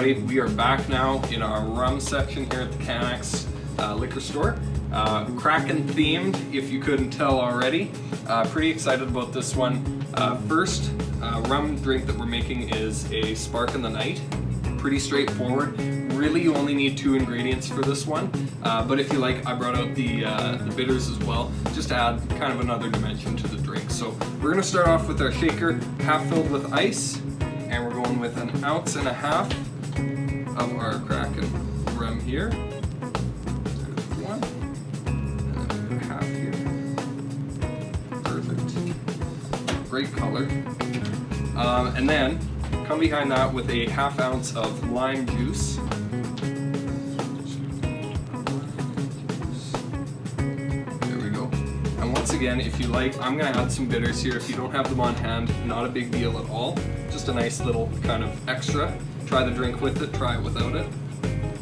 everybody. We are back now in our rum section here at the Canucks liquor store. Kraken themed, if you couldn't tell already. Pretty excited about this one. First rum drink that we're making is a Spark in the Night. Pretty straightforward. Really, you only need 2 ingredients for this one. But if you like, I brought out the bitters as well, just to add kind of another dimension to the drink. So we're gonna start off with our shaker, half filled with ice, and we're going with 1.5 ounces of our Kraken rum here. There's one, and then half here. Perfect. Great color. And then come behind that with a 1/2 ounce of lime juice. There we go. And once again, if you like, I'm gonna add some bitters here. If you don't have them on hand, not a big deal at all. Just a nice little kind of extra. Try the drink with it, try it without it.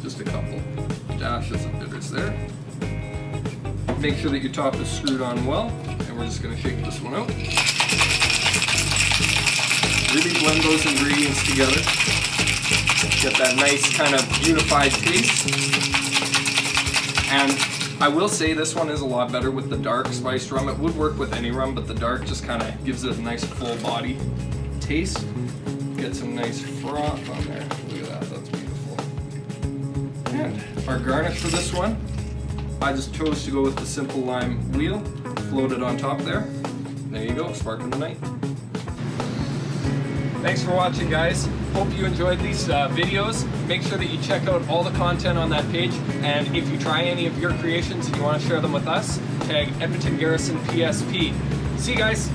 Just a couple dashes of bitters there. Make sure that your top is screwed on well, and we're just gonna shake this one out. Really blend those ingredients together. Get that nice kind of unified taste. And I will say this one is a lot better with the dark spiced rum. It would work with any rum, but the dark just kind of gives it a nice full body taste. Get some nice froth on there. Look at that, that's beautiful. And our garnish for this one, I just chose to go with the simple lime wheel, floated on top there. There you go, Spark in the Night. Thanks for watching, guys. Hope you enjoyed these videos. Make sure that you check out all the content on that page, and if you try any of your creations and you want to share them with us, tag Edmonton Garrison PSP. See you guys.